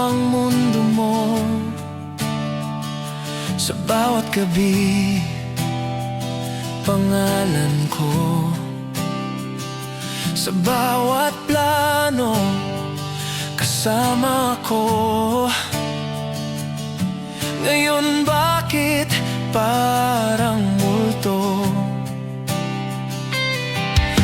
ang mundo mo. Sa bawat gabi, pangalan ko. Sa bawat plano, kasama ko. Ngayon bakit parang multo?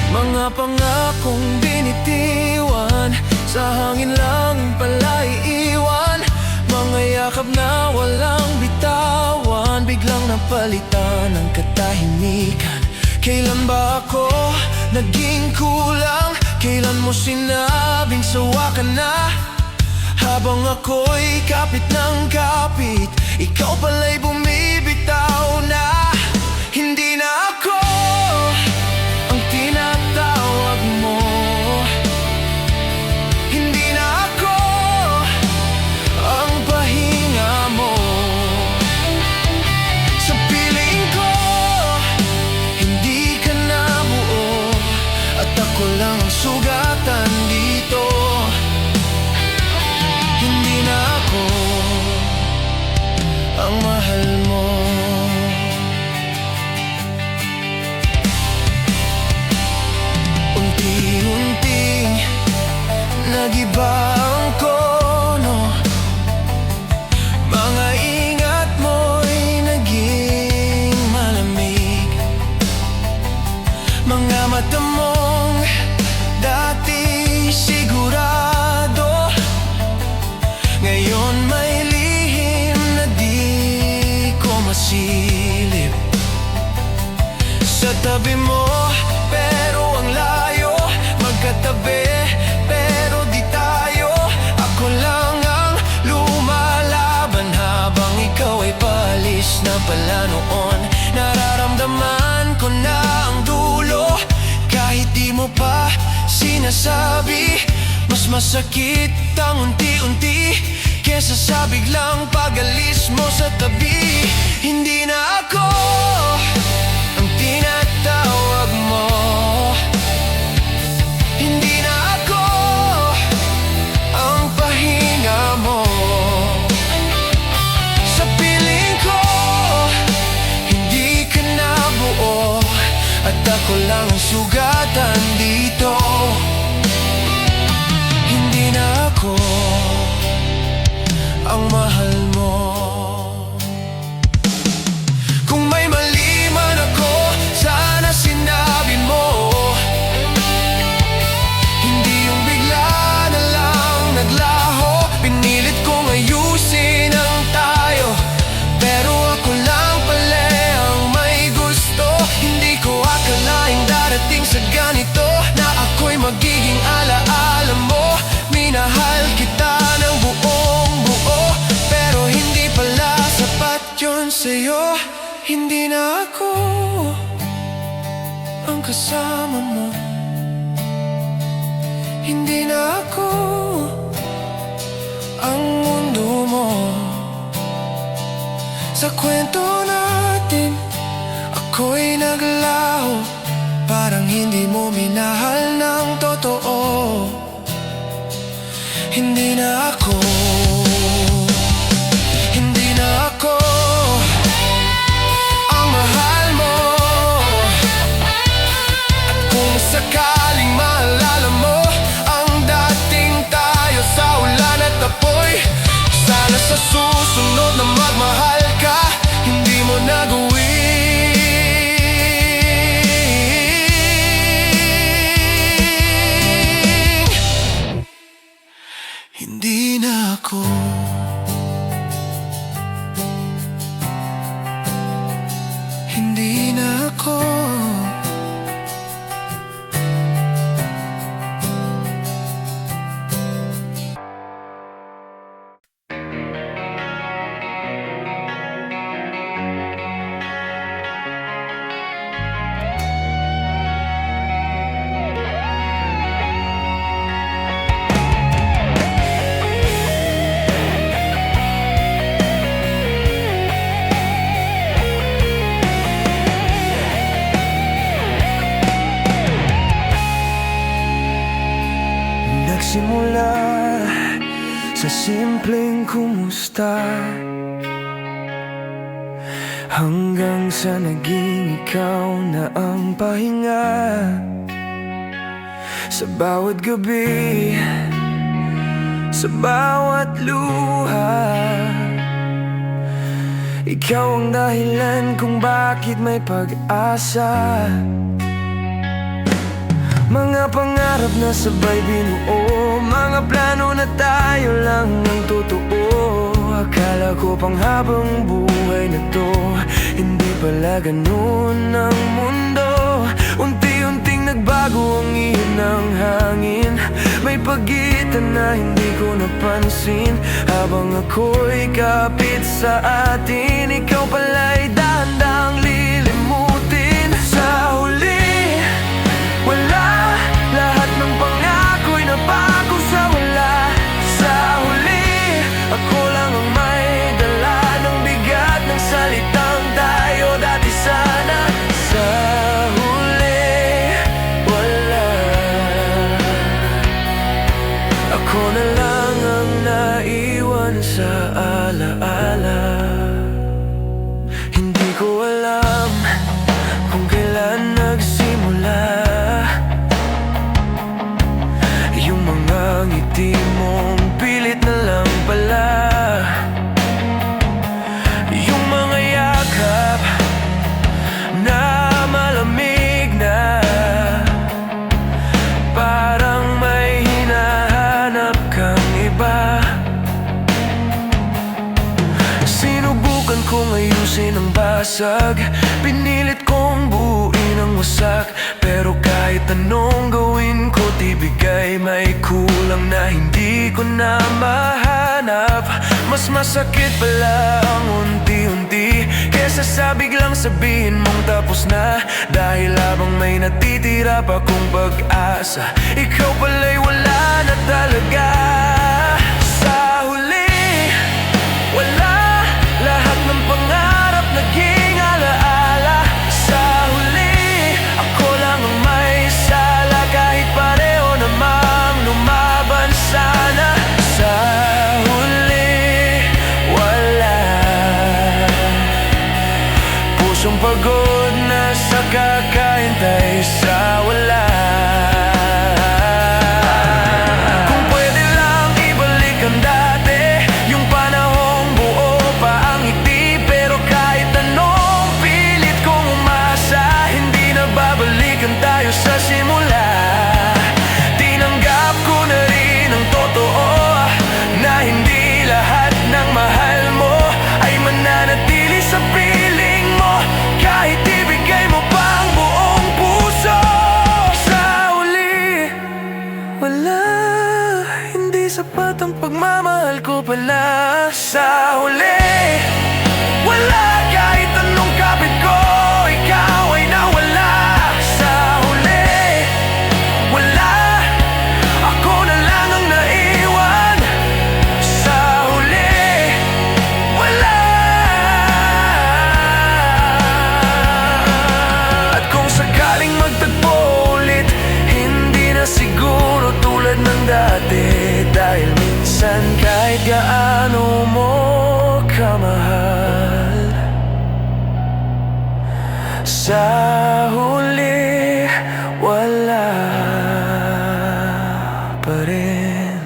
Mga pangakong binitiwan, sa hangin lang pala iiwan. Mga yakap na walang bitawan, biglang napalitan ng katahimikan. Kailan ba ako naging kulang? Kailan mo sinabing sawa ka na? Habang ako'y kapit ng kapit, ikaw pala'y bumibitaw na. Hindi na ako ang tinatawag mo. Hindi na ako ang pahinga mo. Sa piling ko, hindi ka na buo, at ako lang ang sugatan dito. Hindi na ako ang mahal mo. Unti-unting nag-iba ang tono, mga ingat mo'y naging malamig. Mga mata mong dati sigurado, ngayon may lihim na di ko masilip. Sa tabi mo, pero ang layo. Magkatabi, pero di tayo. Ako lang ang lumalaban, habang ikaw ay paalis na pala noon. Nararamdaman ko na ang dulo, kahit di mo pa sinasabi. Mas masakit ang unti-unti, kesa sa biglang pag-alis mo sa tabi. Hindi na ako ang tinatawag mo. Hindi na ako ang pahinga mo. Sa piling ko, hindi ka na buo, at ako lang ang sugatan dito. Hindi na ako ang mahal mo. Kung may mali man ako, sana sinabi mo. Hindi yung bigla na lang naglaho. Pinilit kong ayusin ang tayo, pero ako lang pala ang may gusto. Hindi ko akalaing darating sa ganito, na ako'y magiging alaala mo. Minahal kita ng buong buo, pero hindi pala sapat yun sa'yo. Hindi na ako ang kasama mo. Hindi na ako ang mundo mo. Sa kwento natin, ako'y naglaho, parang hindi mo minahal ng totoo. Hindi na ako, hindi na ako ang mahal mo. At kung sakaling maalala mo ang dating tayo sa ulan at apoy, sana sa susunod na magmahal ka, hindi mo na gawin. Hindi na ako. Hindi na ako. sa simpleng kumusta, hanggang sa naging ikaw na ang pahinga. Sa bawat gabi, sa bawat luha, ikaw ang dahilan kung bakit may pag-asa. Mga pangarap na sabay binuo, mga plano na tayo lang ang totoo. Akala ko pang habang buhay na to, hindi pala ganun ang mundo. Unti-unting nagbago ang ihip ng hangin, may pagitan na hindi ko napansin. Habang ako'y kapit sa atin, ikaw pala'y dahan-dahang lilimutin. Sa huli, wala, lahat ng pangako'y nabago sa wala. Sa huli, ako lang ang may dala ng bigat ng salitang tayo dati sana. Sa huli, wala, ako na lang ang naiwan sa alaala. Hindi ko alam kung kailan nagsimula yung mga ngiti mong pilit na lang pala, yung mga yakap na malamig na, parang may hinahanap kang iba. Sinubukan kong ayusin ang basag, pinilit kong buuin ang wasak. Pero kahit anong gawin ko, tibigay may kulang na hindi ko na mahanap. Mas masakit pala ang unti-unti kesa sa biglang sabihin mong tapos na. Dahil habang may natitira pa kong pag-asa, ikaw pala'y wala na talaga. Sa huli, wala, lahat ng pangarap naging alaala. Sa huli, ako lang ang may sala, kahit pareho namang lumaban sana. Sa huli, wala, pusong pagod na sa kakahintay sa wala. Kung pwede lang ibalik ang dati, yung panahong buo pa ang ngiti. Pero kahit anong pilit kong umasa, hindi na babalikan tayo sa simula. Tinanggap ko na rin ang totoo, na hindi lahat ng mahal mo ay mananatili sa piling mo, kahit ibigay mo pa ang buong puso. Sa huli, wala, hindi sapat ang pagmamahal ko pala. Sa huli, wala, kahit anong kapit ko, ikaw ay nawala. Sa huli, wala, ako na lang ang naiwan. Sa huli, wala. At kung sakaling magtagpo ulit, hindi na siguro tulad ng dati. Dahil minsan kahit gaano mo kamahal, sa huli, wala pa rin.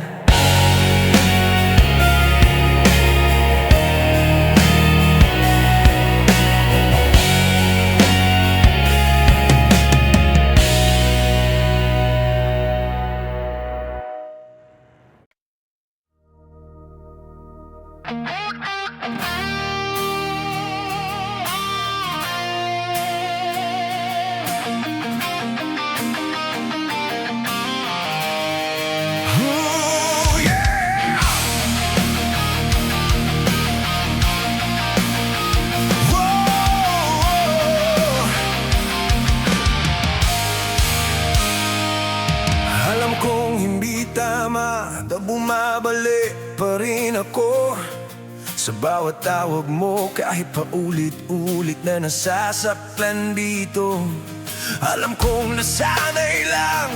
Alam kong hindi tama na bumabalik pa rin ako sa bawat tawag mo, kahit paulit-ulit na nasasaktan dito. Alam kong nasanay lang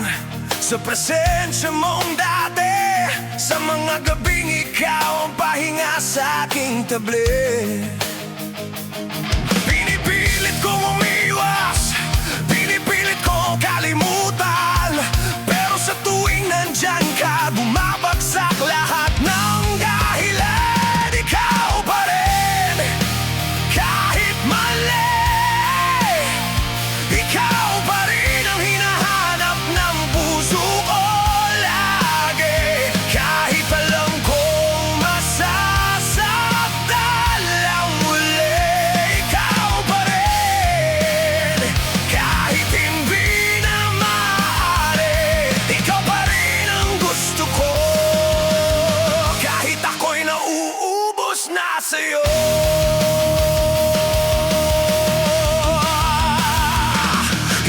sa presensya mong dati, Sa mga gabing ikaw ang pahinga sa aking tabi. Pinipilit kong umiwas, pinipilit kong kalimutan, pero sa tuwing nandyan ka, bumabagsak lahat ng dahilan. Ikaw pa rin, kahit mali. Ikaw pa rin ang hinahanap ng puso ko lagi. Kahit alam kong masasaktan lang muli, ikaw pa rin. Kahit hindi na maaari, ikaw pa rin ang gusto ko. Kahit ako'y nauubos na sa'yo.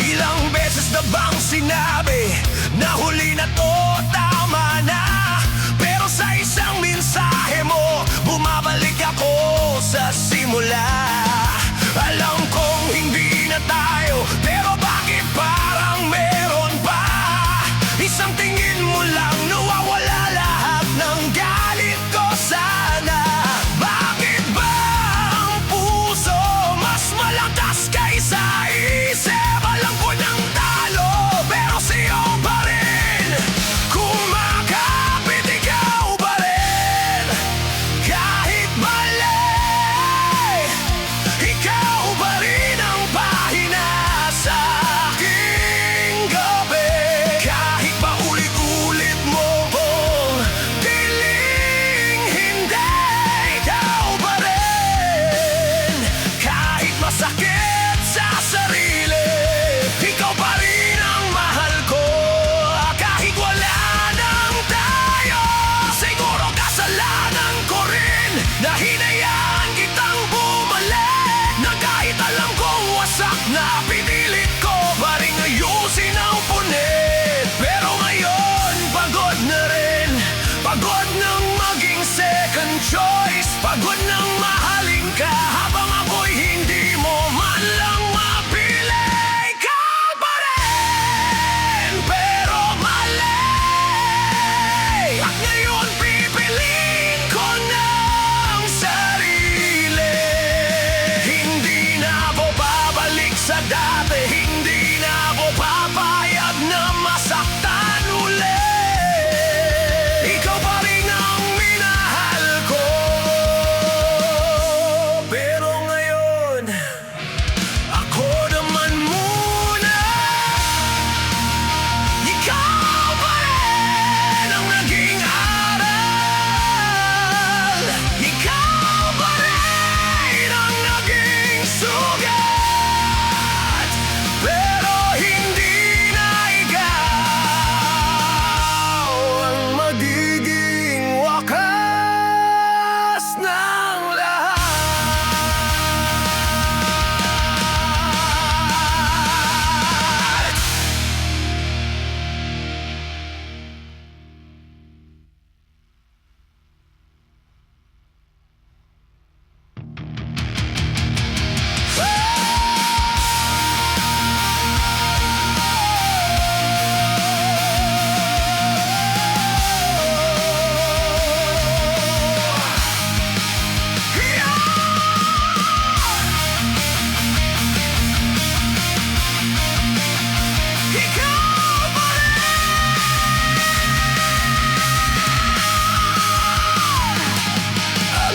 Ilang beses na bang sinabi na huli na to, tama na? Pero sa isang mensahe mo, bumabalik ako sa simula. Alam kong hindi na tayo, pero bakit parang meron pa? Isang tingin mo lang, nawawala lahat ng galit ko sana. Bakit ba ang puso mas malakas kaysa isip? Alam ko nang talo, pero sa'yo pa rin kumakapit, ikaw pa rin. Kahit mali, ikaw pa rin ang pahina sa aking gabi. Kahit pa ulit-ulit mo kong piling hindi, ikaw pa rin. Kahit masakit sa sarili, ikaw pa rin ang mahal ko. Kahit wala nang tayo, siguro kasalanan ko rin na hinayaan kitang bumalik. Na kahit alam kong wasak na, pinilit ko pa rin ayusin ang punit. Pero ngayon, pagod na rin, pagod nang maging second choice, pagod nang mahalin ka habang ako'y hindi mo man lang mapili. Ikaw pa rin, pero mali. At ngayon pipiliin ko ng sarili. Hindi na ako babalik sa dati, hindi na ako papayag na masaktan uli. Ikaw pa rin ang minahal ko. Pero ngayon, ako naman muna. Ikaw pa rin ang naging aral. Ikaw pa rin ang naging sugat. Pero hindi na ikaw ang magiging wakas ng lahat.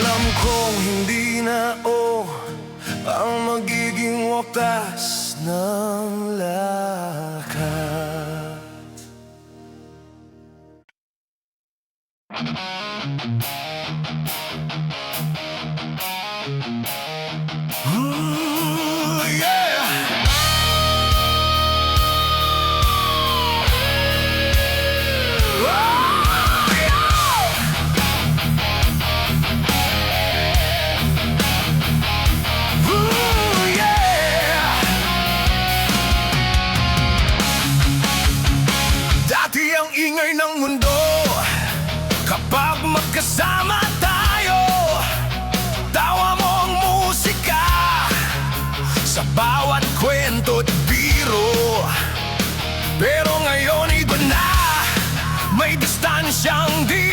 Alam kong hindi na ang magiging wakas ng lahat. Ooh, yeah! Ingay ng mundo kapag magkasama tayo. Tawa mo ang musika sa bawat kwento at biro. Pero ngayon iba na, may distansyang di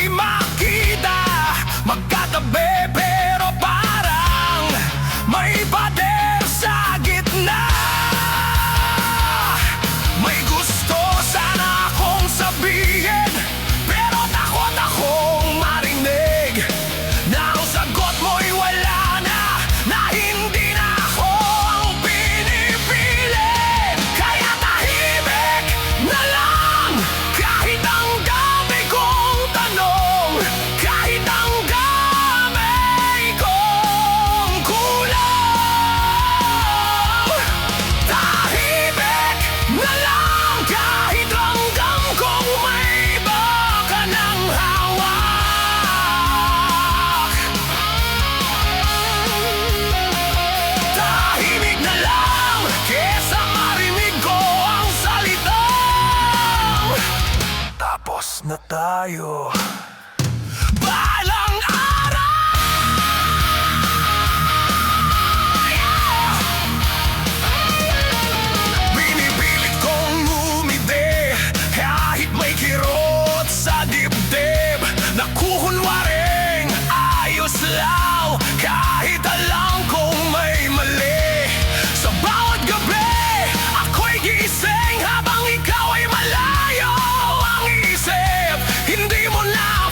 na tayo. Balang araw! Binipilit kong umide kahit may kirot sa dibdib. Nakukunwaring ayos lang kahit alam kong may mali. Sa bawat gabi ako'y gising habang ikaw ay malayo. Ang isip hindi mo na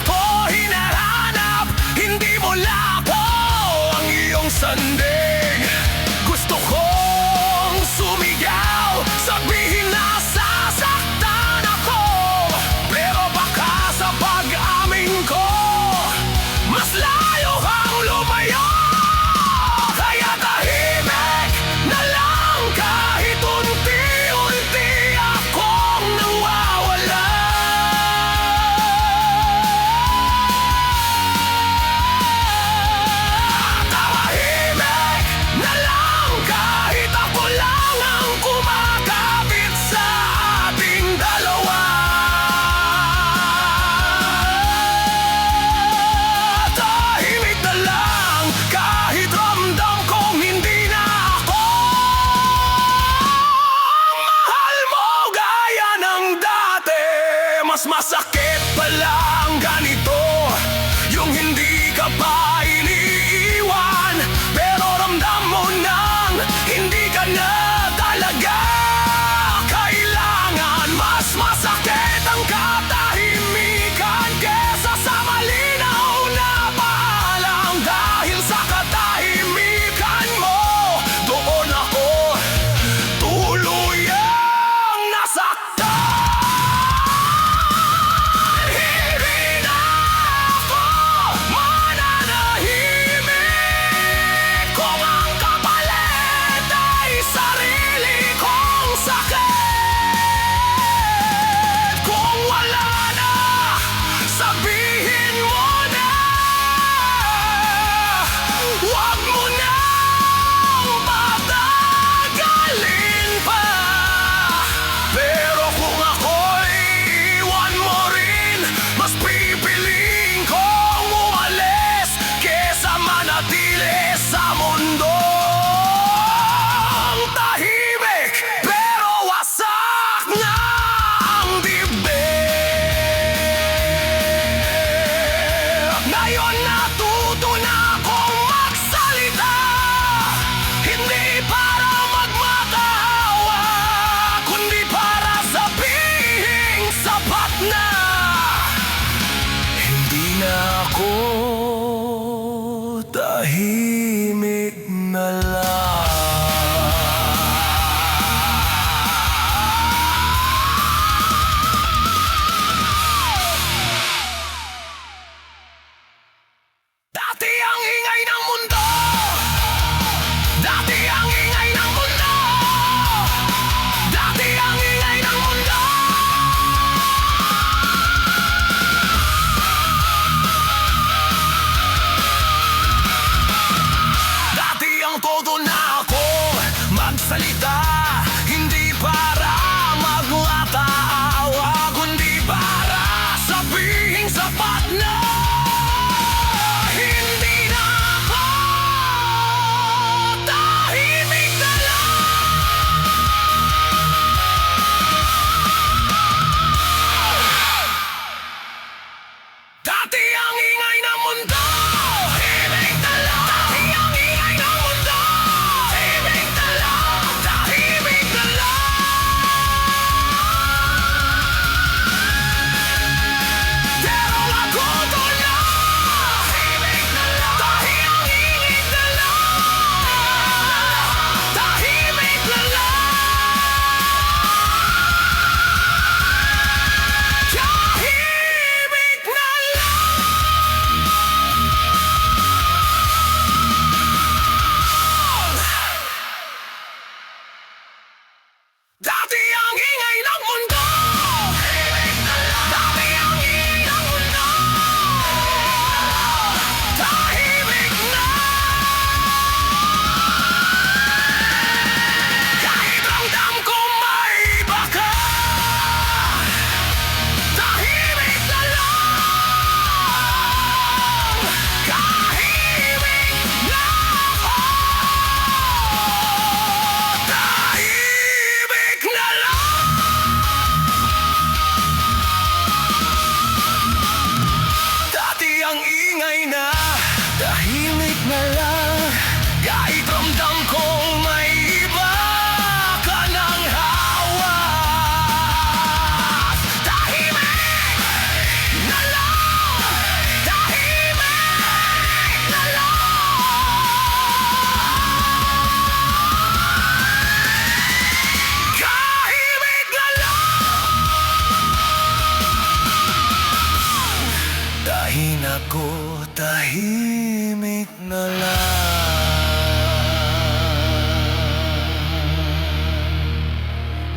tahimik na lang.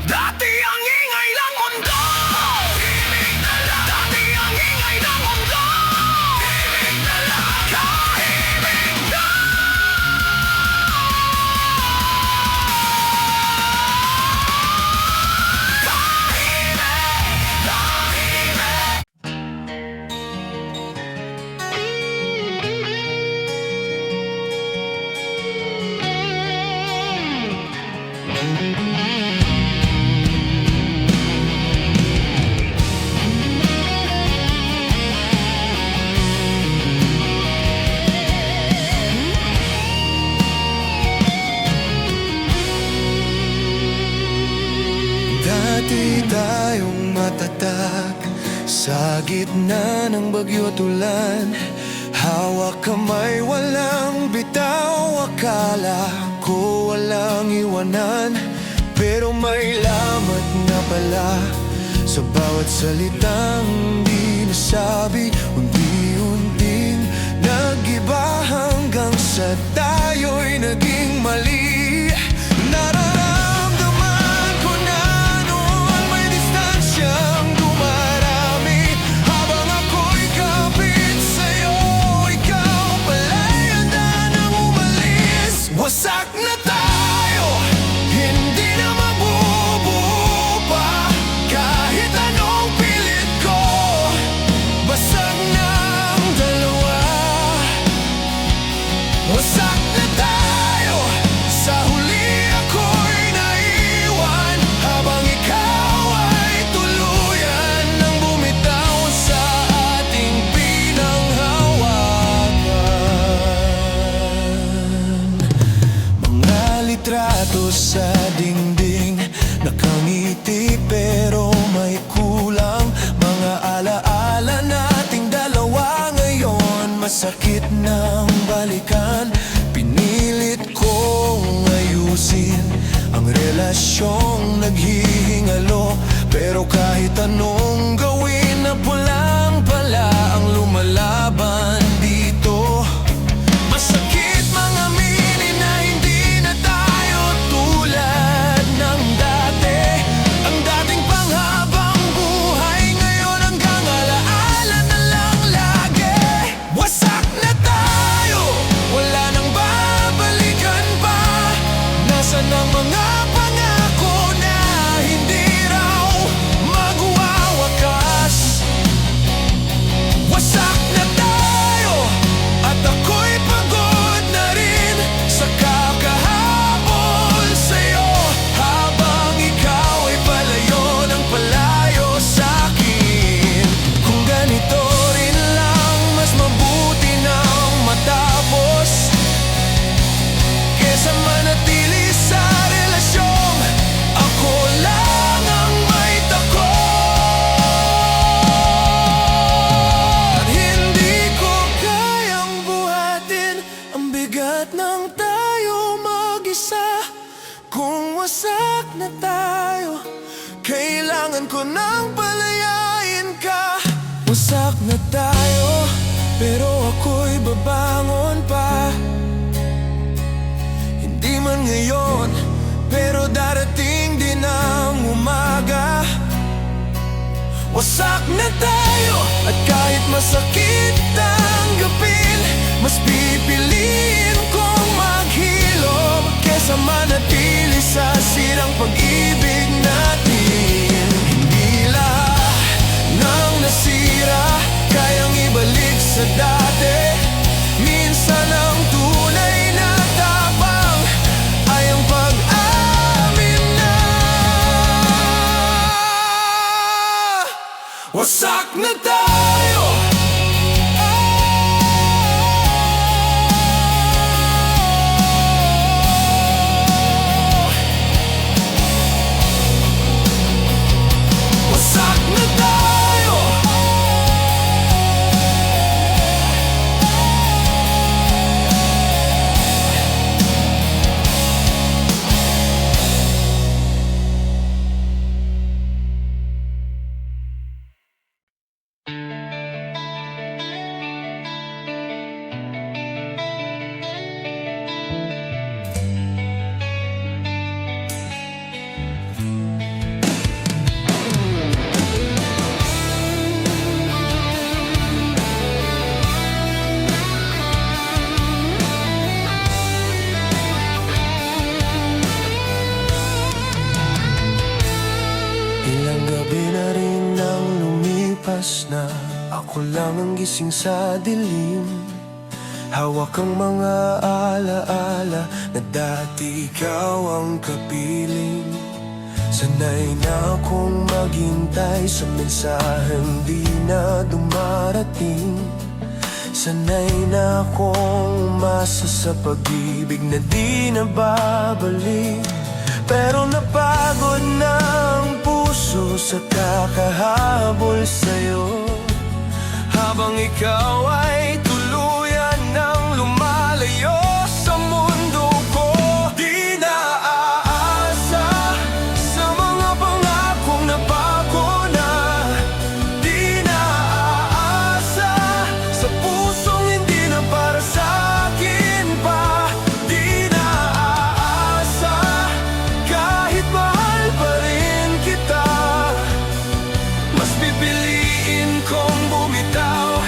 Dati ang ingay ng mundo, tahimik na lang. Dati ang ingay ng mundo, tahimik na lang. Tahimik na. Dati tayong matatag sa gitna ng bagyo at ulan. Hawak kamay, walang bitaw. Akala ko walang iwanan, pero may lamat na pala sa bawat salitang di nasabi. Unti-unting nag-iba hanggang sa tayo'y naging mali. Nararamdaman ko na noon may distansyang dumarami. Habang ako'y kapit sa'yo, ikaw pala'y handa nang umalis. Wasak na tayo, hindi na mabubuo pa. Kahit anong pilit ko, basag na ang dalawa. Wasak na tayo, sa huli ako'y naiwan. Habang ikaw ay tuluyan nang bumitaw sa ating pinanghawakan. Mga litrato sa dingding, nakangiti pero may kulang. Mga alaala nating dalawa ngayon, masakit nang balikan. Pinilit kong ayusin ang relasyong naghihingalo, pero kahit anong gawin na pulang pala ang lumalaban dito. Masakit mga aminin na hindi na tayo tulad ng dati. Ang dating panghabang buhay ngayon hanggang alaala na lang lagi. Wasak na tayo, wala nang babalikan pa. Nasaan ang mga pangako na hindi raw magwawakas? Wasak na tayo, at ako'y pagod na rin sa kakahabol sa'yo. Habang ikaw ay palayo ng palayo sa'kin. Kung ganito rin lang, mas mabuti nang matapos kesa manatili sa relasyong ako lang ang may takot. Hindi ko kayang buhatin ang bigat ng tayo mag-isa. Kung wasak na tayo, kailangan ko nang palayain ka. Wasak na tayo, pero ako'y babangon pa. Hindi man ngayon, pero darating din ang umaga. Wasak na tayo, at kahit masakit tanggapin, mas pipiliin kong maghilom kesa manatili sa sirang pag-ibig natin. Hindi lahat ng nasira kayang ibalik sa dati. Minsan ang tunay na tapang ay ang pag-amin na wasak na tayo. Wasak na tayo. ako lang ang gising sa dilim. Hawak ang mga alaala na dati ikaw ang kapiling. Sanay na akong maghintay sa mensaheng di na dumarating. Sanay na akong umasa sa pag-ibig na di na babalik. Pero napagod na ang puso sa kakahabol sa'yo, habang ikaw ay tuluyan ng lumalayo sa mundo ko. Di na aasa sa mga pangakong napako na. Di na aasa sa pusong hindi na para sa akin pa. Di na aasa kahit mahal pa rin kita. Mas pipiliin kong bumitaw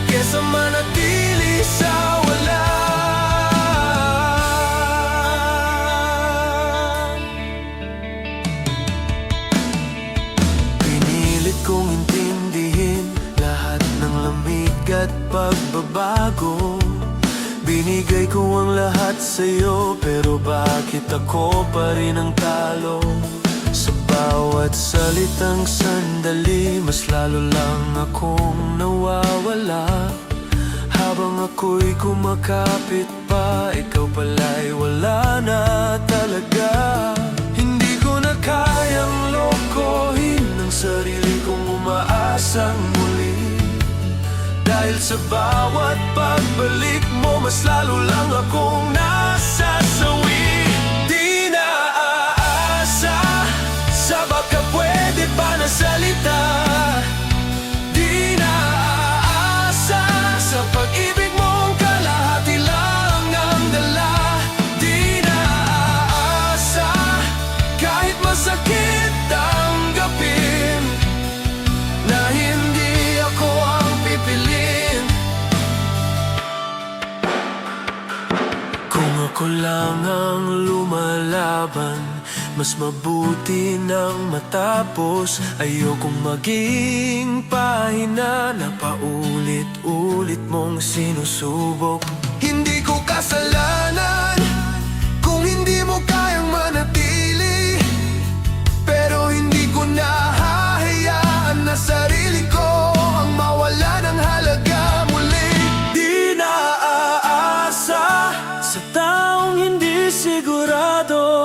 kesa manatili sa wala. Pinilit kong intindihin lahat ng lamig at pagbabago. Binigay ko ang lahat sa'yo, pero bakit ako pa rin ang talo? Sa bawat salitang sandali, mas lalo lang akong nawawala. Habang ako'y kumakapit pa, ikaw pala'y wala na talaga. Hindi ko na kayang lokohin ang sarili kong umaasang muli. Dahil sa bawat pagbalik mo, mas lalo lang akong nasasawi. Di na aasa sa baka pwede pa na salita. Di na aasa sa pag-ibig mong kalahati lang ang dala. Di na aasa kahit masakit tanggapin na hindi ako ang pipiliin. Kung ako lang ang lumalaban, mas mabuti nang matapos. Ayokong maging pahina na paulit-ulit mong sinusubok. Hindi ko kasalanan kung hindi mo kayang manatili, pero hindi ko nahahayaan na sarili ko ang mawala ng halaga muli. Di na aasa sa taong hindi sigurado.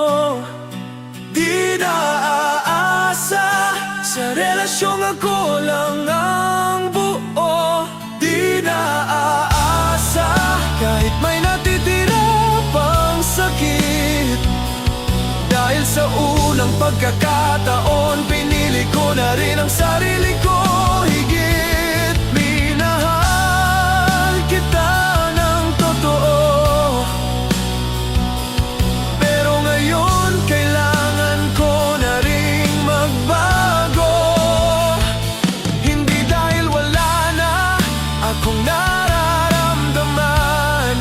Di na aasa sa relasyong ako lang ang buo. Di na aasa kahit may natitira pang sakit. Dahil sa unang pagkakataon, pinili ko na rin ang sarili ko higit. Minahal kita ng totoo, pero ngayon kailangan ko na ring magbago. Hindi dahil wala na akong nararamdaman,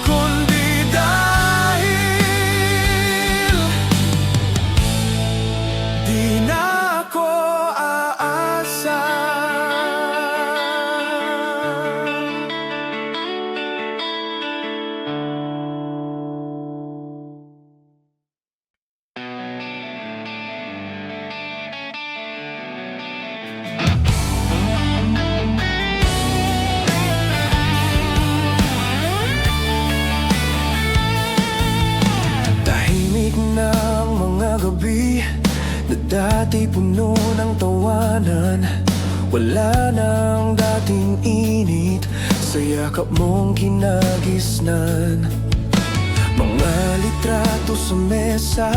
kundi dahil di na ako aasa. Tahimik na ang mga gabi na dati puno ng tawanan. Wala nang dating init sa yakap mong kinagisnan. Mga litrato sa mesa,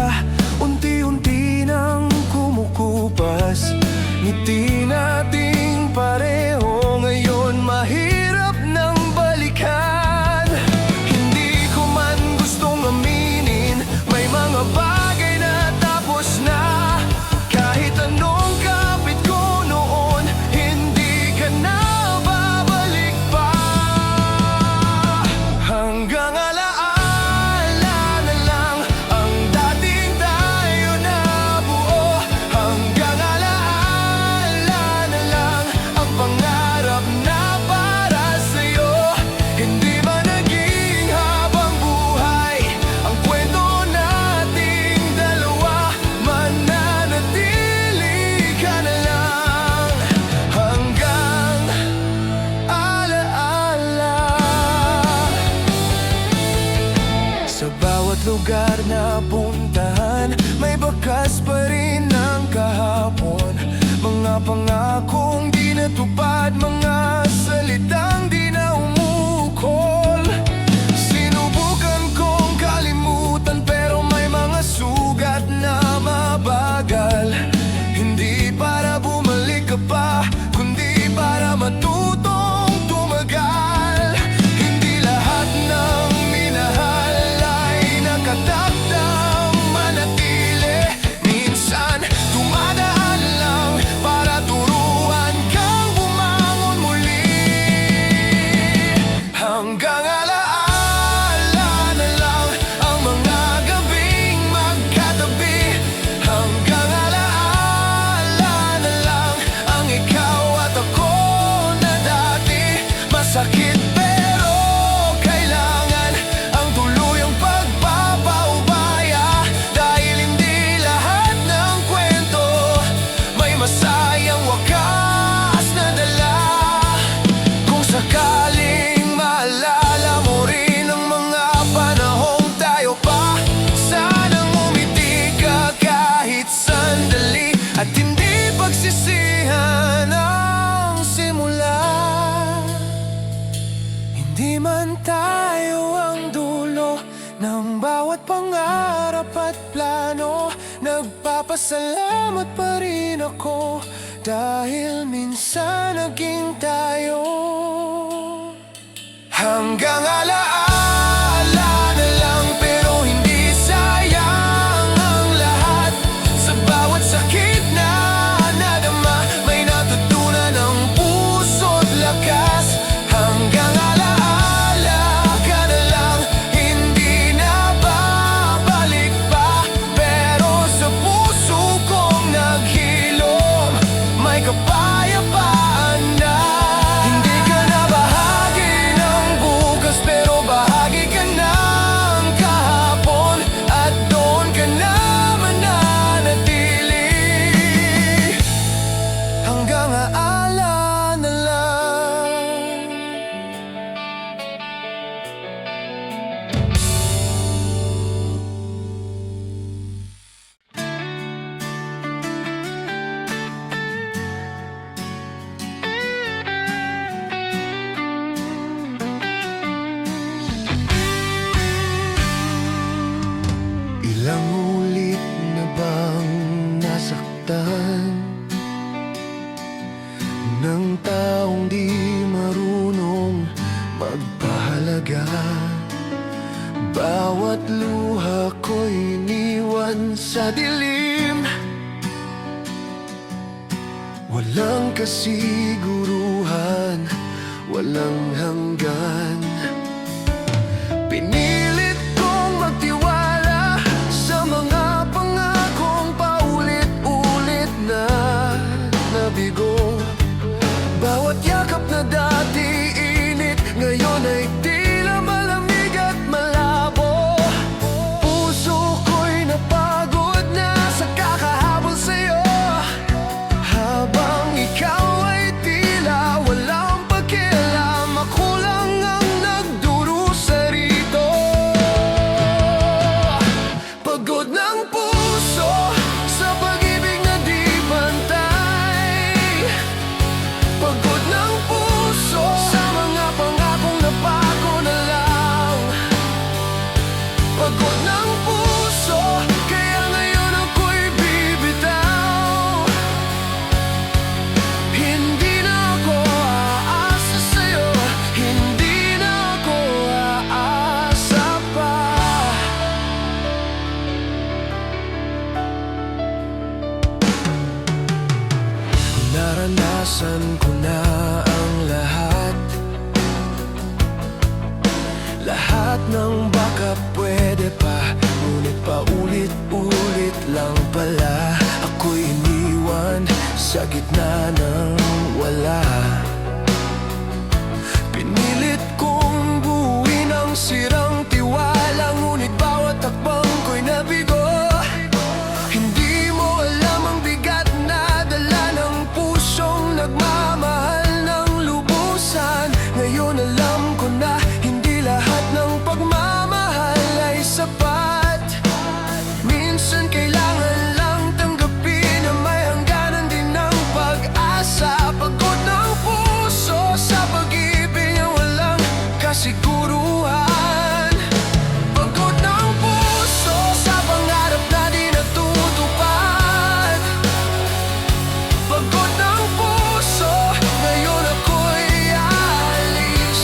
unti-unti nang kumukupas. Ngiti nating pareho ngayon mahirap nang balikan. Hindi ko man gustong aminin, may mga bagay na tapos na. Kahit anong kapit ko noon, hindi ka na babalik pa. Hanggang alaala na lang ang dating tayo na buo. Hanggang alaala na lang ang Hindi man tayo ang dulo ng bawat pangarap at plano, nagpapasalamat pa rin ako dahil minsan naging tayo. Hanggang alaala na lang, pero hindi sayang ang lahat. Sa bawat sakit na nadama, may natutunan ang puso't lakas. Hanggang alaala ka na lang, hindi na babalik pa. Pero sa puso kong naghilom, may kapayapaan na. Hindi ka na bahagi ng bukas, pero bahagi ka ng kahapon. At doon ka na mananatili. Hanggang aala na lang. Ilang ulit na bang nasaktan ng taong di marunong magpahalaga? Bawat luha ko'y iniwan sa dilim, walang kasiguruhan, walang hanggan. Pinilit kong magtiwala sa mga pangakong paulit-ulit na nabigo. Bawat yakap na dati init, ngayon ay tila malamig at malabo. Puso ko'y napagod na sa kakahabol sa'yo, habang ikaw ay tila walang pakialam. Ako lang ang nagdurusa rito. Pagod ng puso sa pag-ibig na di pantay. Pagod ng puso sa mga pangakong napako na lang. Pagod ng puso, kaya ngayon ako'y bibitaw. Hindi na ako aasa sa'yo, hindi na ako aasa pa. Naranasan ko na ang lahat, lahat ng baka pwede pa, ngunit paulit-ulit lang pala. Ako'y iniwan sa gitna ng wala. Pinilit kong buuin ang sirang tiwala, ngunit bawat takbang ko'y nabigo. Hindi mo alam ang bigat na dala ng pusong nagmamahal ng lubusan. Ngayon alam ko na hindi lahat ng pagmamahal ay sapat. Minsan kailangan lang tanggapin na may hangganan din ng pag-asa. Pagod ng puso sa pag-ibig na walang kasiguruhan. Pagod ng puso sa pangarap na di natutupad. Pagod ng puso, ngayon ako'y aalis.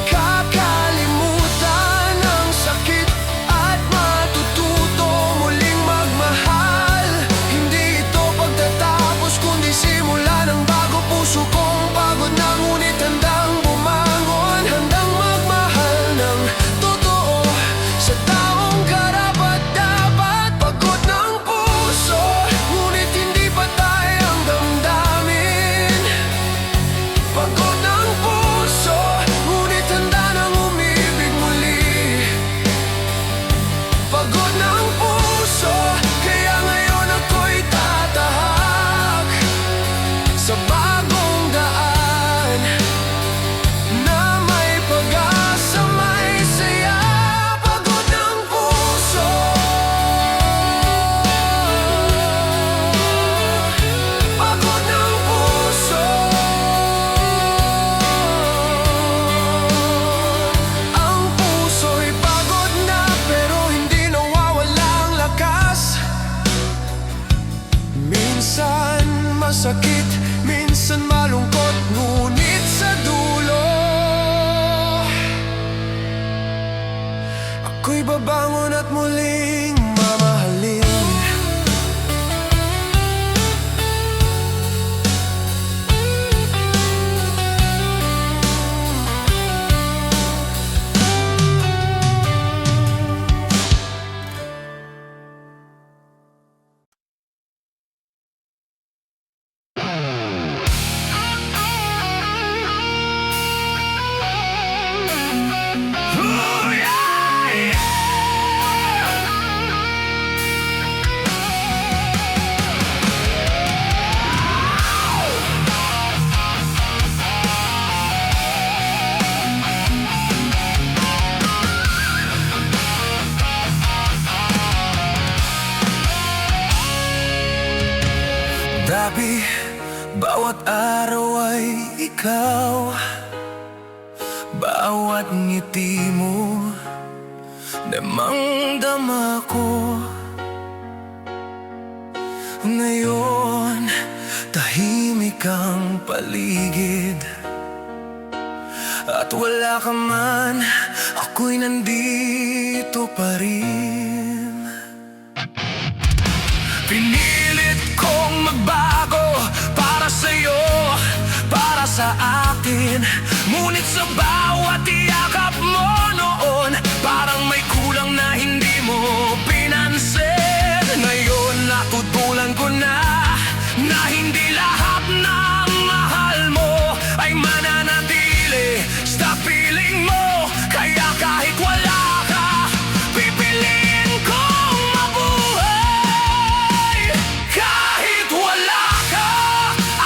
Kakalimutan ang sakit at matututo muling magmahal. Hindi ito pagtatapos, kundi simula ng bago. Puso kong pagod na, ngunit handang bumangon. mabangon at muling mamahalin. Dabi, bawat araw ay ikaw. Bawat ngiti mo, damang-dama ko. Ngayon, tahimik ang paligid, at wala ka man, ako'y nandito pa rin. Pinilit kong magbago para sa'yo, para sa akin. Ngunit sa bawat yakap mo noon, parang may kulang na hindi mo pinansin. Ngayon natutulan ko na hindi lahat ng mahal mo ay mananatili sa piling mo. Kaya kahit wala ka, pipiliin kong mabuhay. Kahit wala ka,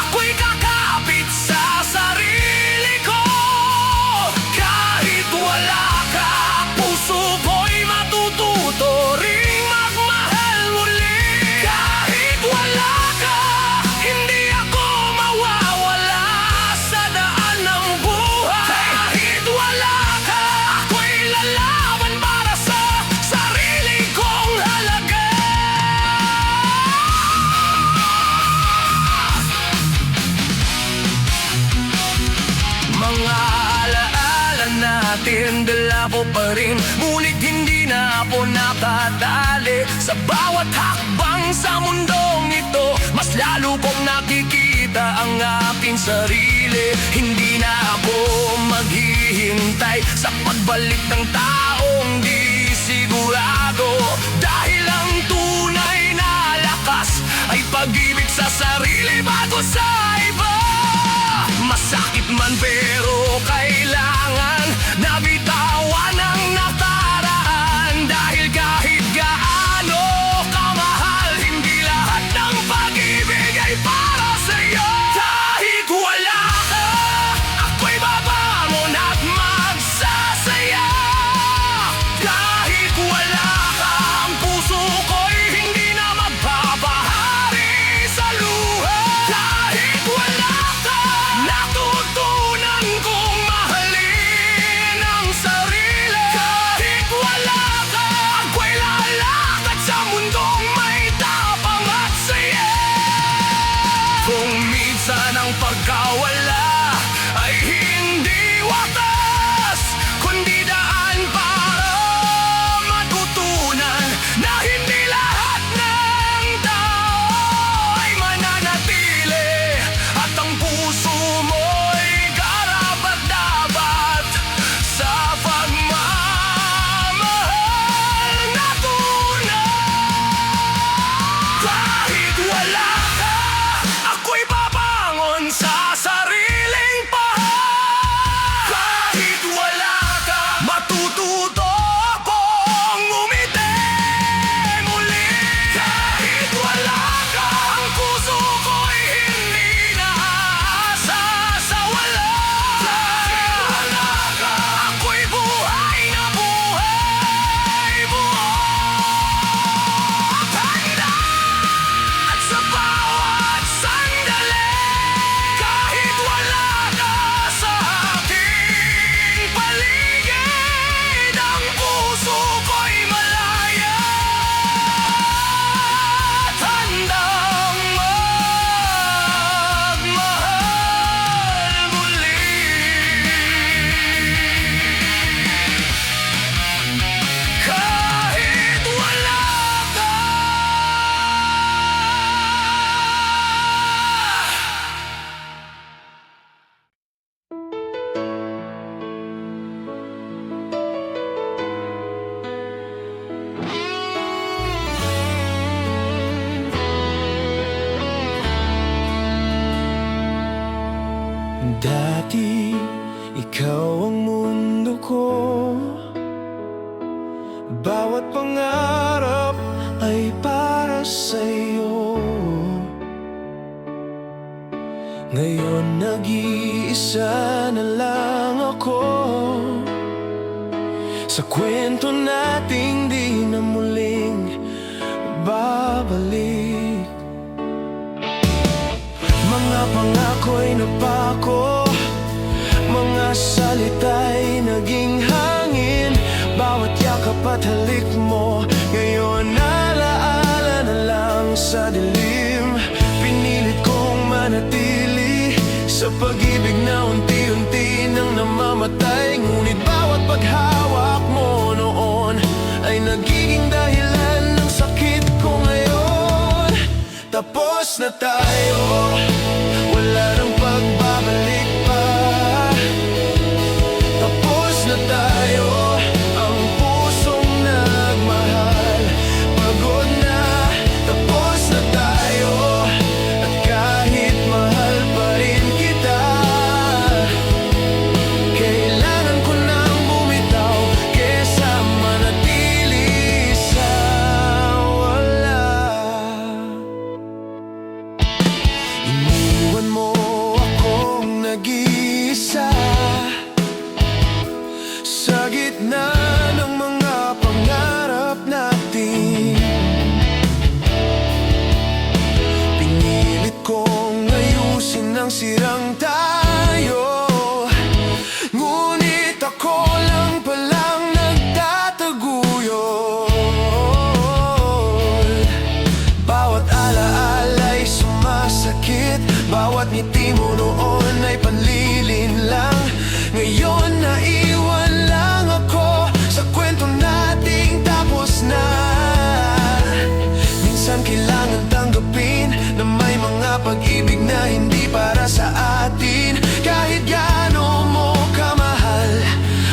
ako'y kakapit sa sarili ko. Kahit wala ka, puso ko'y matututo ring magmahal muli. Kahit wala ka, hindi ako mawawala sa daan ng buhay. Kahit wala ka, ako'y lalaban para sa sarili kong halaga. Mga alaala natin, dala ko pa rin, ngunit hindi na ako nakatali. Sa bawat hakbang sa mundong ito, mas lalo kong nakikita ang aking sarili. Hindi na ako maghihintay sa pagbalik ng taong di sigurado, dahil ang tunay na lakas ay pag-ibig sa sarili bago sa iba. Masakit man pero kailangan na bitawan ang nakaraan, dahil kahit gaano kamahal, hindi lahat ng pag-ibig ay para sa'yo. Kahit wala ka, ako'y babangon at magsasaya. Kahit wala ka, ang puso ko'y hindi na magbabahari sa luha. Kahit wala ka, natutunan kong mahalin. Dati, ikaw ang mundo ko. Bawat pangarap ay para sa'yo. Ngayon nag-iisa na lang ako sa kwento nating di na muling babalik. Mga pangako'y napako, mga salita'y naging hangin. Bawat yakap at halik mo, ngayon alaala na lang sa dilim. Pinilit kong manatili sa pag-ibig na unti-unti nang namamatay. Ngunit bawat paghawak mo noon ay nagiging dahilan ng sakit ko ngayon. Tapos na tayo, wala nang pagbabalik pa. Tapos na tayo, ang pusong nagmahal pagod na. Tapos na tayo, at kahit mahal pa rin kita, kailangan ko nang bumitaw kesa manatili sa wala. Iniwan mo akong nag-iisa sa gitna ng mga pangarap natin. Pinilit kong ayusin ang sirang tayo, ngunit ako lang palang nagtataguyod. Bawat alaala'y sumasakit, bawat ngiti mo noon ay panlilin lang. Ngayon naiwan lang ako sa kwento nating tapos na. Minsan kailangan tanggapin na may mga pag-ibig na hindi para sa atin. Kahit gaano mo kamahal,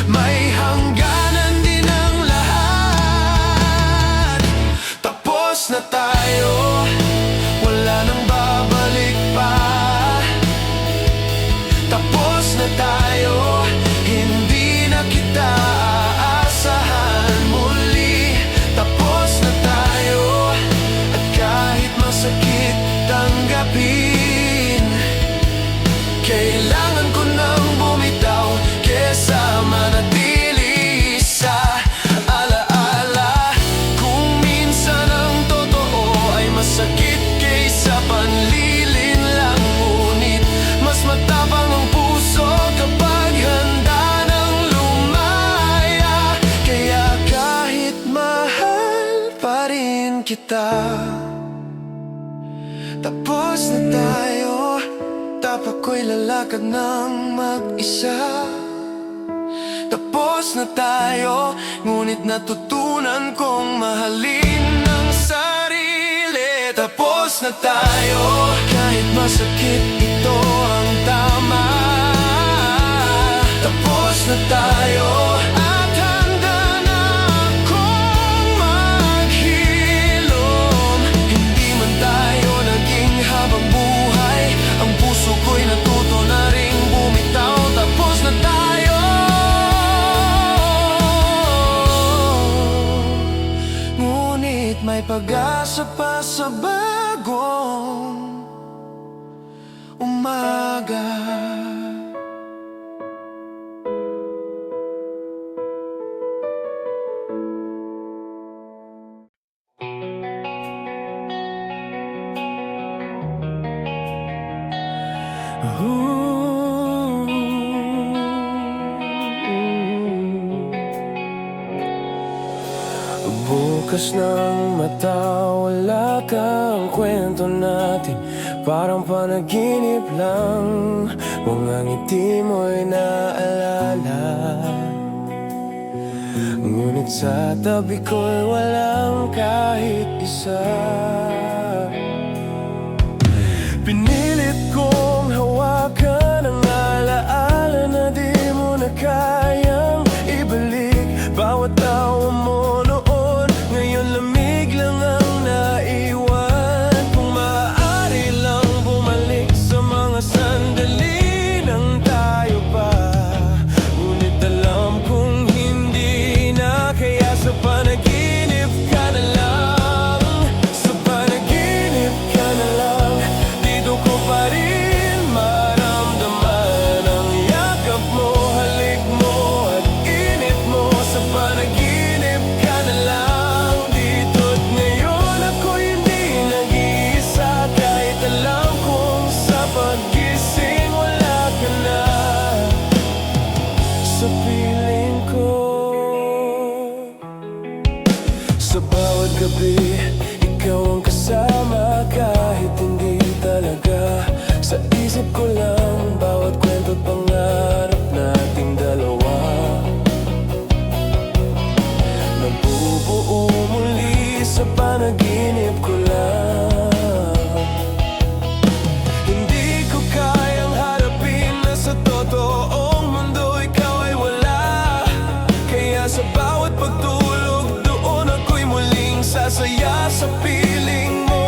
may hangganan din ang lahat. Tapos na tayo, wala nang babalik pa. Tapos na tayo, hindi na kita aasahan muli. Tapos na tayo, at kahit masakit tanggapin, kailangan ko nang bumitaw kesa manatili sa alaala. Kung minsan ang totoo ay masakit kaysa panlilin lang, ngunit mas matapang ang puso kapag handa nang lumaya. Kaya kahit mahal pa rin kita, tapos na tayo. Tapak ko'y lalakad ng mag-isa. Tapos na tayo, ngunit natutunan kong mahalin ang sarili. Tapos na tayo, kahit masakit ito ang tama. Tapos na tayo, at handa na akong maghilom. Hindi man tayo naging habang buhay, ang puso ko'y natuto na ring bumitaw. Tapos na tayo, ngunit may pag-asa pa sa bagong umaga. Bukas ng mata, wala kang kwento natin, parang panaginip lang. Mga ngiti mo'y naalala, ngunit sa tabi ko'y walang kahit isa. Pinilit kong hawakan ang alaala na di mo na kayang ibalik. Bawat tawa mo noon, ngayon lamig lang ang naiwan. Kung maaari lang bumalik sa mga sandali ng Sa bawat gabi, ikaw ang kasama. Kahit hindi talaga, sa isip ko lang bawat kwento't pangarap nating dalawa. Nabubuo muli sa panaginip ko lang. Hindi ko kayang harapin na sa totoong mundo ikaw ay wala. Kaya sa bawat pagtulog doon ako'y muling sasaya sa piling mo.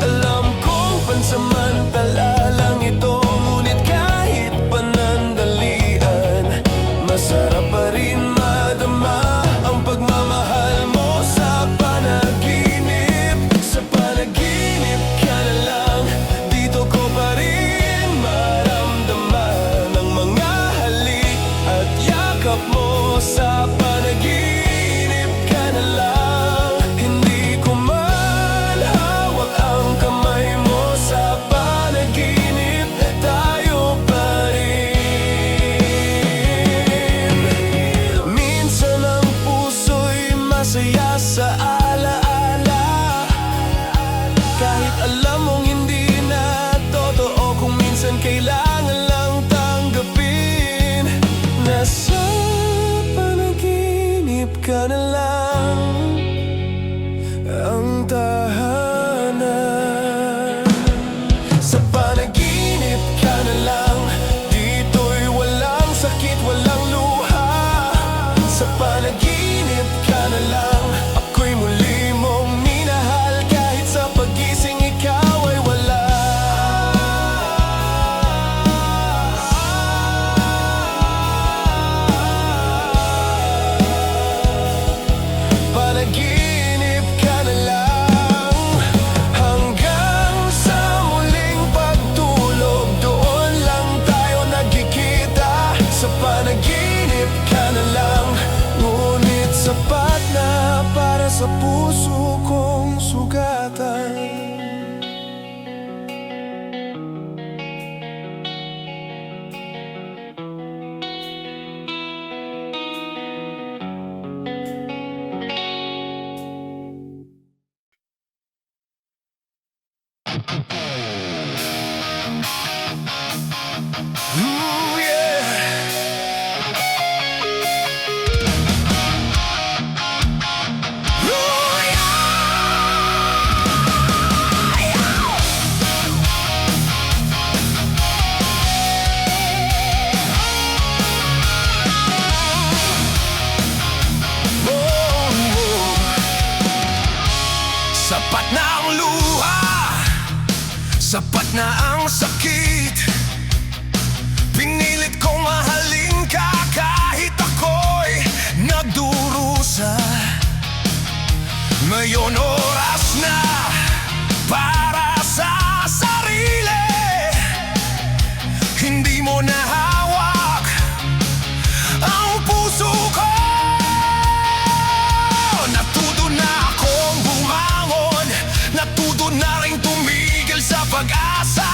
Alam kong pansamantala lang ito, ngunit kahit panandalian, masarap pa rin madama ang pagmamahal mo sa panaginip. Sa panaginip ka na lang, dito ko pa rin maramdaman ang mga halik at yakap mo. Sa panaginip ka na lang, hindi ko man hawak ang kamay mo. Sa panaginip, tayo pa rin. Minsan ang puso'y masaya sa alaala, kahit alam mong hindi na totoo. Kung minsan kailangan lang tanggapin na sa panaginip ka na lang ang tahanan. Sa panaginip ka na lang, dito'y walang sakit, walang luha. Sa panaginip ka na lang, ako'y muli mong minahal. Kahit sa pagising ikaw ay wala. Panaginip ka na lang, hanggang sa muling pagtulog, doon lang tayo nagkikita. Sa panaginip ka na lang, ngunit sapat na para sa puso kong sugatan. Ooh, yeah. Ooh, yeah. Oh, sapat na ang luha, sapat na ang sakit. Pinilit kong mahalin ka kahit ako'y nagdurusa. Ngayon oras na para sa sarili. Hindi mo na hawak ang puso ko. Natuto na akong bumangon, natuto na rin tumigil sa pag-asa.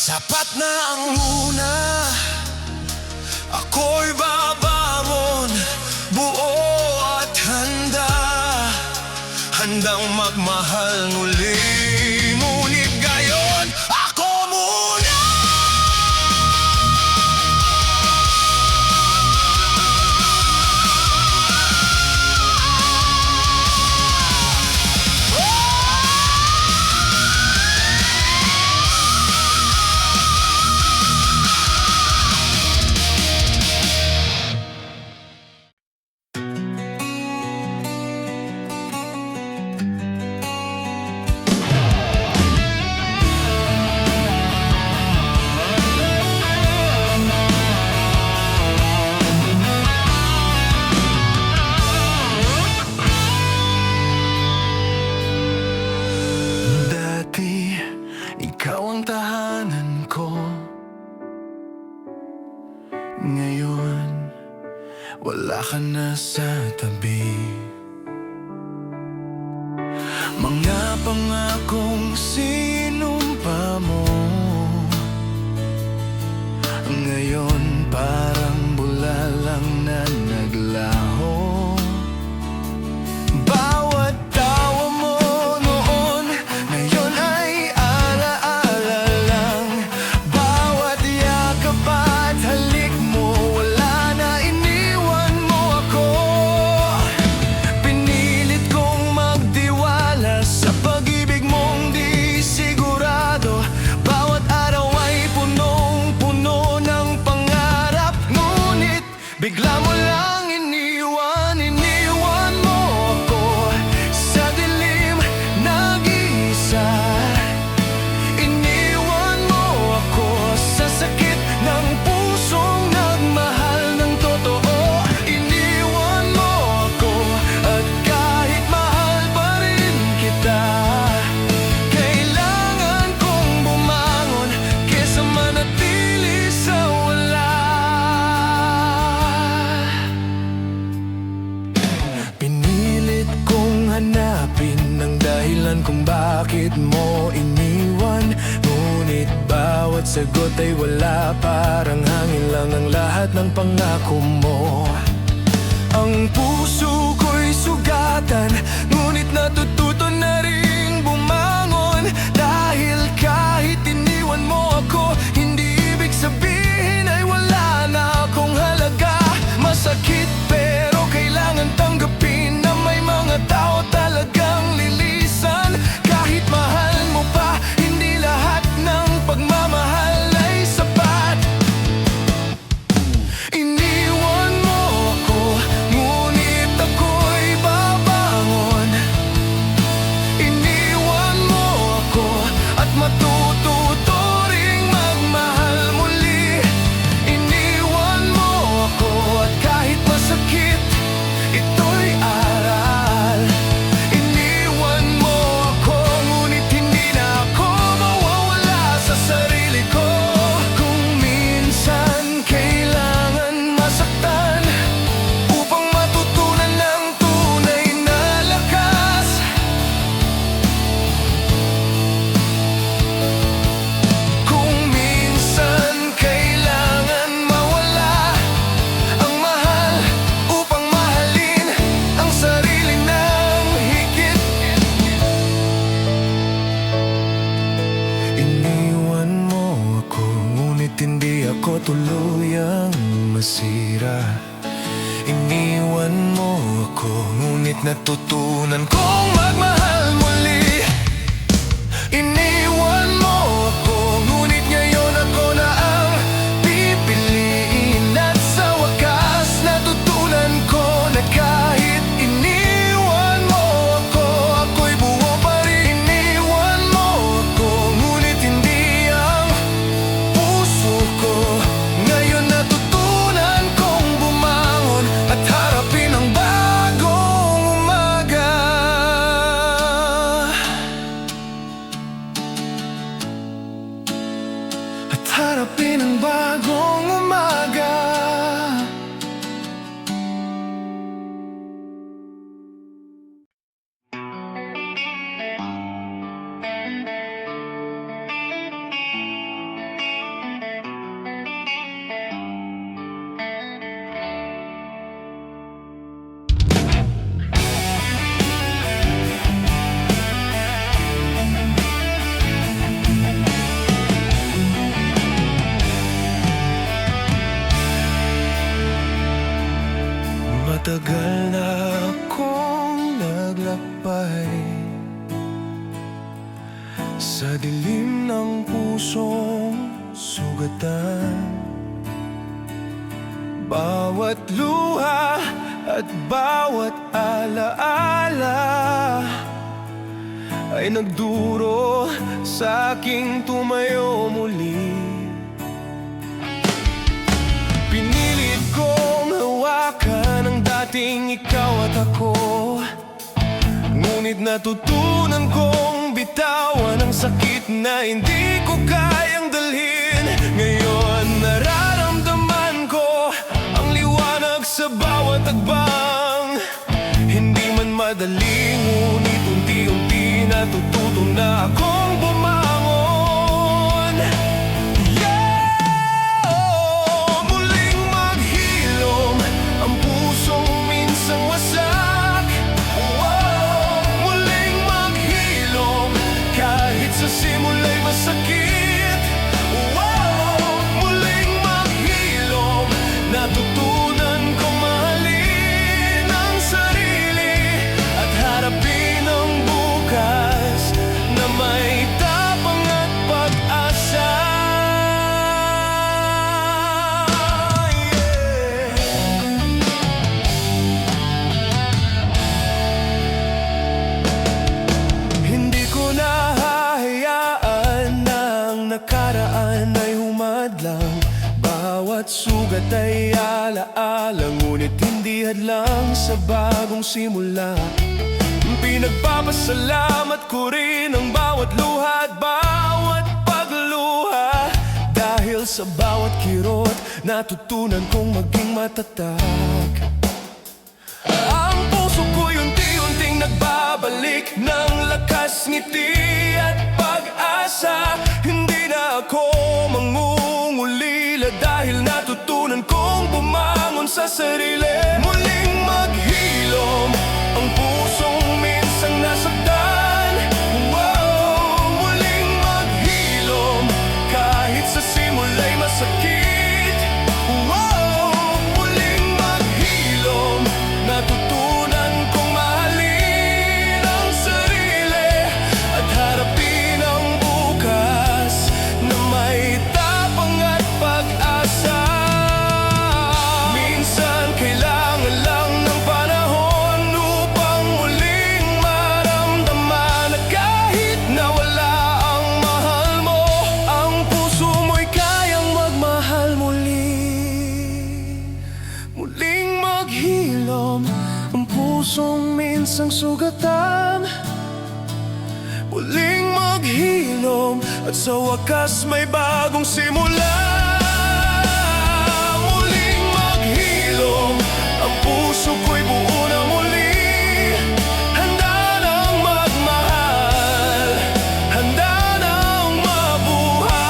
Sapat na ang una, ako'y babangon, buo at handa, handang magmahal muli. Ngunit ngayon, ako muna. Ikaw ang tahanan ko. Ngayon, wala ka na sa tabi. Mga pangakong sinumpa mo, ngayon parang bula lang na naglaho. Bawat tawa mo noon, ngayon ay alaala lang. Bawat yakap at halik mo, wala na, iniwan mo ako. Pinilit kong magtiwala sa pag-ibig mong di sigurado. Bawat araw ay punong-puno ng pangarap, ngunit bigla mo lang iniwan. Iniwan mo ako sa dilim, nag-iisa. Iniwan mo ako sa sakit ng pusong nagmahal ng totoo. Iniwan mo ako at kahit mahal pa rin kita, kailangan kong bumangon kesa manatili sa wala. Pinilit kong hanapin ang dahilan kung bakit mo iniwan, ngunit bawat sagot ay wala, parang hangin lang ang lahat ng pangako mo. Ang puso ko'y sugatan, ngunit natututo na ring bumangon. Dahil kahit iniwan mo ako, hindi ibig sabihin ay wala na akong halaga. Masakit pero kailangan tanggapin na may mga tao talagang lilisan. Kahit mahal mo pa, hindi lahat ng pagmamahal ay sapat. Iniwan mo ako, ngunit ako'y babangon. Iniwan mo ako at matututo ring magmahal muli. Iniwan mo ako at kahit masakit, ito'y aral. Iniwan mo ako, ngunit hindi na ako mawawala sa sarili ko. Kung minsan kailangan masaktan upang matutunan ng tunay na lakas, kung minsan kailangan mawala ang mahal upang mahalin ang sarili ng higit. Iniwan mo ako, ngunit hindi ako tuluyang masira. Iniwan mo ako, ngunit natutunan kong magmahal muli. Iniwan mo ako, ngunit ngayon ako na ang pipiliin. At sa wakas natutunan ko na kahit iniwan mo ako, ako'y buo pa rin. Iniwan mo ako, ngunit hindi ang puso ko. Ngayon natutunan kong bumangon at harapin ang bagong umaga. At harapin ang bagong umaga. Matagal na akong naglakbay sa dilim ng pusong sugatan. Bawat luha at bawat alaala ay nagduro sa aking tumayo muli. Pinilit kong hawakan ang dating ikaw at ako, ngunit natutunan kong bitawan ang sakit na hindi ko kayang dalhin. Ngayon nararamdaman ko ang liwanag sa bawat agbang. Hindi man madali, ngunit unti-unti natututo na akong bumangon. Muling maghilom ang pusong minsang wasak. Muling maghilom kahit sa simula'y masakit. Muling maghilom, natutunan kong mahalin ang sarili at harapin ang bukas na may tapang at pag-asa. Hindi ko nahahayaan na ang nakaraan ay humadlang. Bawat sugat ay alaala, ngunit hindi hadlang sa bagong simula. Pinagpapasalamat ko rin ang bawat luha at bawat pagluha, dahil sa bawat kirot natutunan kong maging matatag. Ang puso ko'y unti-unting nagbabalik ng lakas, ngiti at pag-asa. Hindi na ako mangungulila dahil natutunan kong bumangon sa sarili. Muling maghilom ang pusong minsang nasaktan. Muling maghilom kahit sa simula'y masakit. Muling maghilom, natutunan kong mahalin ang sarili at harapin ang bukas na may tapang at pag-asa. Minsan kailangan lang ng panahon upang muling maramdaman na kahit nawala ang mahal mo, ang puso mo'y kayang magmahal muli. Muling maghilom ang pusong minsang sugatan. Muling maghilom at sa wakas may bagong simula. Muling maghilom, ang puso ko'y buo na muli. Handa nang magmahal, handa nang mabuhay.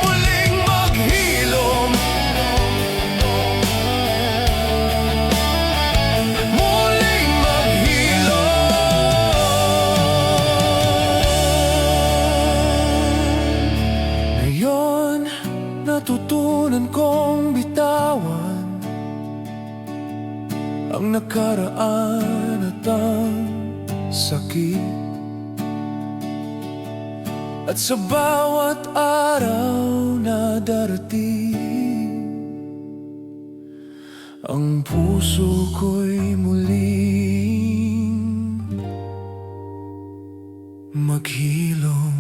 Muling maghilom, muling maghilom. Ngayon, natutunan kong bitawan ang nakaraan at ang sakit. At sa bawat araw na darating, ang puso ko'y muling maghilom.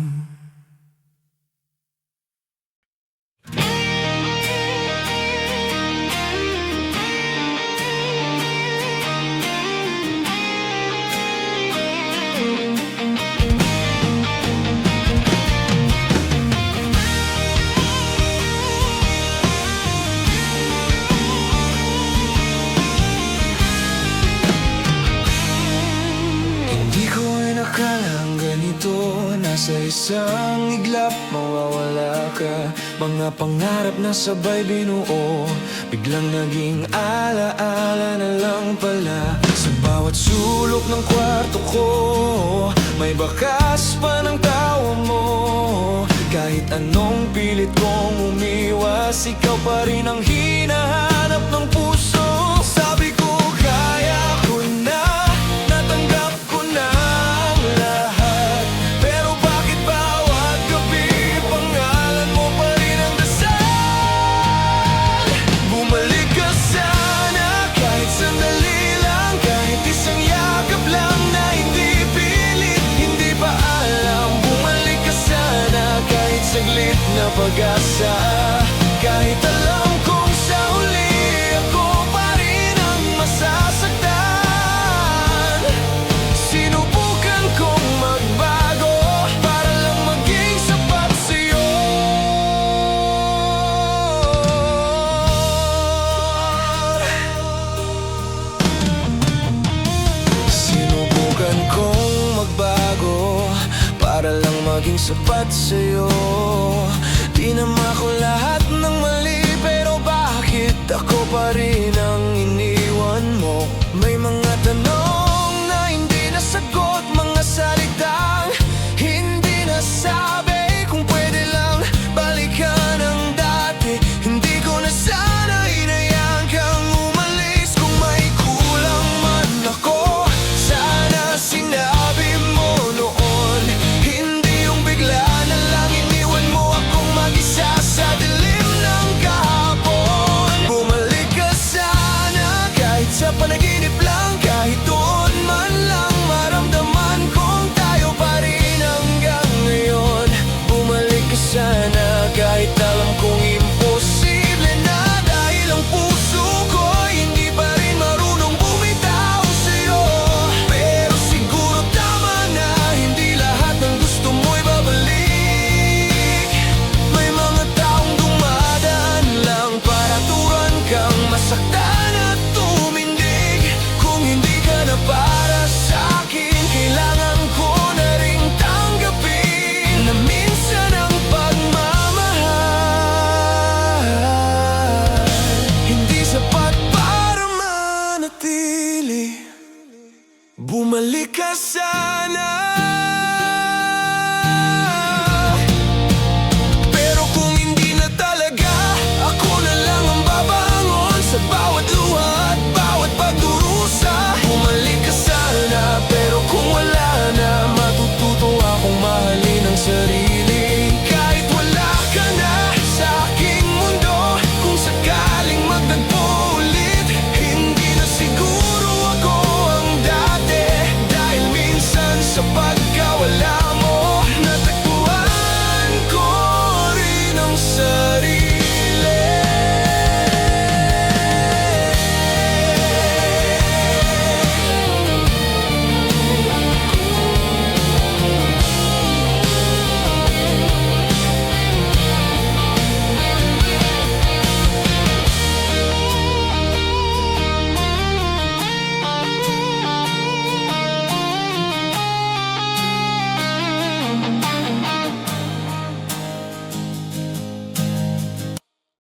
Sa isang iglap mawawala ka. Mga pangarap na sabay binuo, biglang naging alaala na lang pala. Sa bawat sulok ng kwarto ko, may bakas pa ng tawa mo. Kahit anong pilit kong umiwas, ikaw pa rin ang hinahanap ng puso. na pag-asa. Kahit alam kong sa huli ako pa rin ang masasaktan, sinubukan kong magbago para lang maging sapat sa'yo. Sinubukan kong magbago para lang maging sapat sa'yo. Tinama ko lahat